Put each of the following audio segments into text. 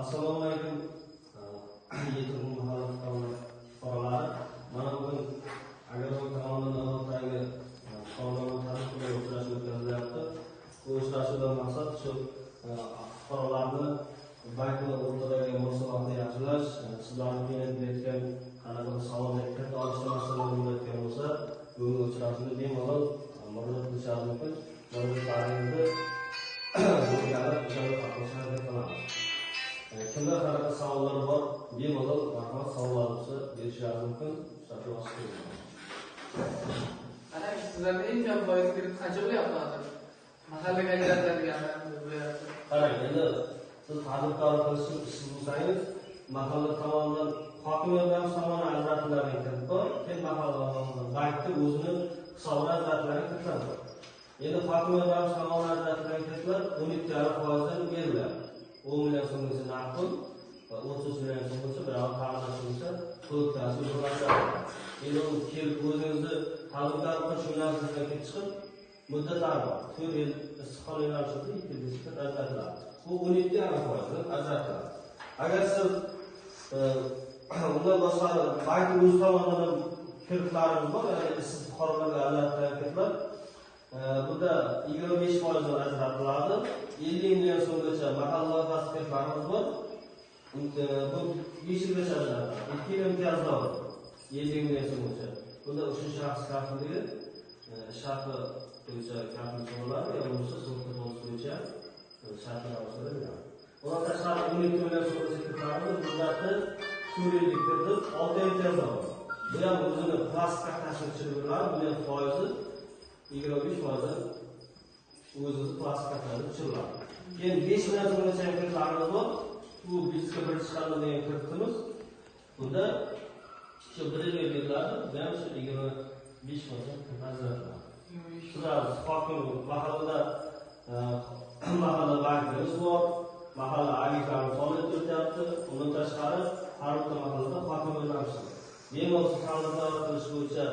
Assalomu alaykum. Yetim mahalla fuqarolari. Mana bugun Agarov tomonidan navbatdagi qonunni tartibga uchrashuv o'tkazilyapti. Bu uchrashuvdan maqsad shu fuqarolarni bankni o'rtadagi munosabatni yaxshilash, sizlarni qiynayotgan qanaqa savolga kirib olishga masala bo'layotgan bo'lsa, bugungi uchrashuvni bemalol murojaat qilishingiz mumkin. Murojaatingizni o'rganib, inshaalloh harakat qilamiz. Kimda qanaqa savollar bor, bemalol marhamat savollaringizni berishingiz mumkin. Ana sizlarga eng kam foiz kirib qancha bo'lyapti hozir? Mahallaga ajratiladiganlar bo'lyapti. Qarang, endi siz tadbirkorlik qilishni bo'lsangiz, mahalla tomonidan hokimiyat bilan tomonidan ajratiladigan kirib, keyin mahalla bankda o'zini hisobiga ajratiladigan kirib. Endi hokimiyat bilan tomonidan ajratiladigan kiriblar 12,5% beriladi. 10 million so'mgacha naqd pul va 30 million so'mgacha biror ta'minlashuvcha to'lqasi bo'ladi. Endi u kelib o'zingizni tadbirkorlikqa shu narsadan kelib chiqib muddatlari bor. 4 yil istiqomat yo'nalishida 2 yil ajratiladi. Bu 12,5% ajratiladi. Agar siz undan boshqa bank o'z tomonidan kiritlarimiz bor, ya'ni siz fuqarolarga ajratilgan kiritlar bunda 25% ajratiladi. 50 million so'mgacha mahalla pasportlarimiz bor. Bu 5 yilgacha ajratiladi. 2 yil imtiyozlar bor. 50 million so'mgacha. Bunda o'sha shaxs kafilligi sharti bo'yicha kafil so'raladi, yoki bo'lmasa sudga bo'yicha shartlar bo'yicha. Ular tashqari 12 million so'mgacha kiritlarimiz muddati 4 yilga kiritib, 6 imtiyozlar bor. Bu ham o'zini plastik tashuvchilar bilan foizi 25% o'zingiz plastik kartalarni tushiradi. Keyin 5 million so'mgacha kiritlarimiz bor. Bu bizga birinchi qadam degan kiritimiz. Bunda shu 1 yilga beriladi, bu ham shu 25% ajratiladi. Sizlar hokim mahallada mahalla bankimiz bor, mahalla agentlarimiz faoliyat yurityapti. Undan tashqari har bir mahallada hokimlarimiz bor. Bemalol ta'minot qilish bo'yicha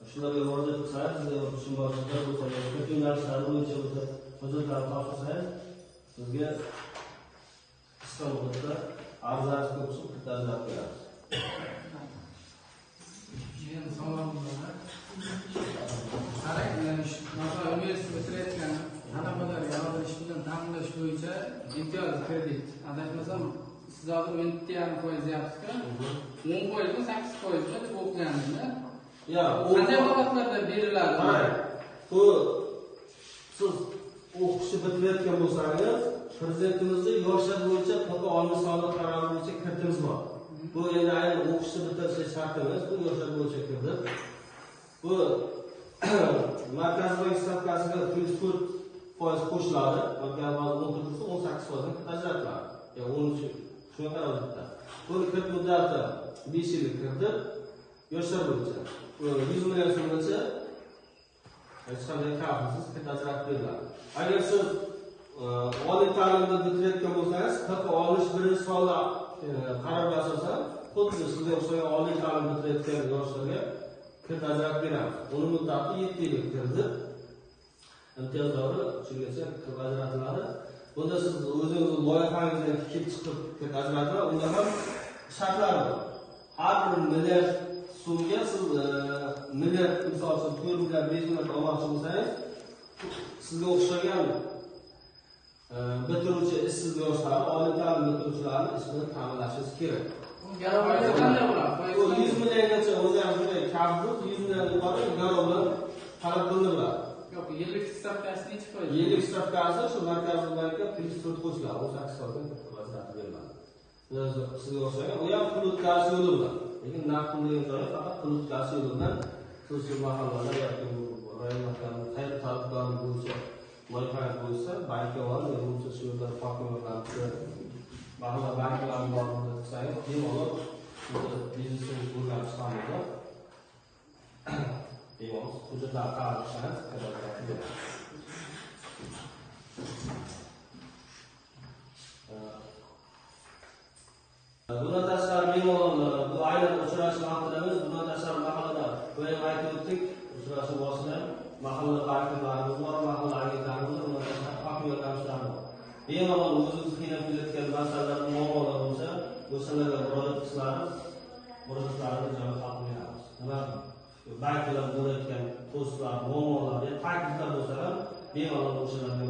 shularga murojaat qilsangiz, sizga tushunmovchiliklar bo'lsa, yoki yo'nalishlar bo'yicha bo'lsa, hujjatlar topshirsangiz, sizga qisqa muddatda arzlaringiz ko'p chiqib bitkazib beramiz. Men savolim bor. Qarang, masalan, universitet bitirayotgan talabalarga yordam bilan ta'minlash bo'yicha imtiyoz kredit. Adashmasam, siz hozir 12,5% deyapsiz-ku. 10% mi, 8% mi deb o'qigandingiz? Ya, qanday holatlarda beriladi? Bu siz o'qishni bitirayotgan bo'lsangiz, prezidentimizning yoshlar bo'yicha to'g'ri olmi soliq qarori bo'yicha kiritimiz bor. Bu endi ayni o'qishni bitirish sharti emas, bu yoshlar bo'yicha kirdi. Bu Markaziy bank stavkasiga +4% qo'shiladi. Markaziy bank 18% ajratiladi. Ya 13 shunga qarab. Buni kirit muddati 5 yilga kirdi. Yoshlar bo'yicha 100 million so'mgacha hech qanday kafilsiz kredit ajratib beriladi. Agar siz oliy ta'limni bitirayotgan bo'lsangiz, haq olish birinchi sonli qarorga asosan xuddi sizga o'xshagan oliy ta'lim bitirayotgan yoshlarga kredit ajratib beramiz. Uning muddati 7 yilga kirdi. Imtiyozlari shungacha kredit ajratiladi. Bunda siz o'zingiz loyihangizdan kelib chiqib kredit ajratiladi. Unda ham shartlari bor. Har bir milliard so'mga siz milliard misol uchun 4 milliard 5 milliard olmoqchi bo'lsangiz, sizga o'xshagan bitiruvchi ishsiz yoshlar, oliy ta'lim bitiruvchilarni ish bilan ta'minlashingiz kerak. Garovga qanday bo'ladi? 100 milliongacha o'zi ham shunday kafi, 100 million yuqori garov bilan talab qilinadi. Yo'q, yillik stavkasi necha foiz? Yillik stavkasi shu Markaziy bankka +4 qo'shiladi, 18% ajratib beriladi. Sizga o'xshagan, u ham hudud gaz yo'li bilan. Lekin naqd pul degan joyi faqat hudud gaz yo'li bilan siz mahallalar yoki rayonlardan qayta tadbirkorlik bo'yicha loyihangiz bo'lsa, bankka borib, yo'lchi shu yerda hokimlarga mahalla banklari bor desangiz, bemalol biznesingiz o'rganib chiqamiz. Bemalol hujjatlar qaror qilsangiz, bundan tashqari bemalol bu aynan uchrashuv haqidamiz. Bundan tashqari mahallada doim aytib o'tdik, uchrashuv boshida mahalla banklariimiz bor, mahalla agentlarimiz bor, undan tashqari hokimiyatlarimiz bor. Bemalol o'zingizni qiynab kelayotgan masalalarni muammo murojaatlarni javob qilmayapmiz. Nima bank bilan bo'layotgan postlar, muammolar, ta'kidlar bo'lsa ham bemalol o'shalarga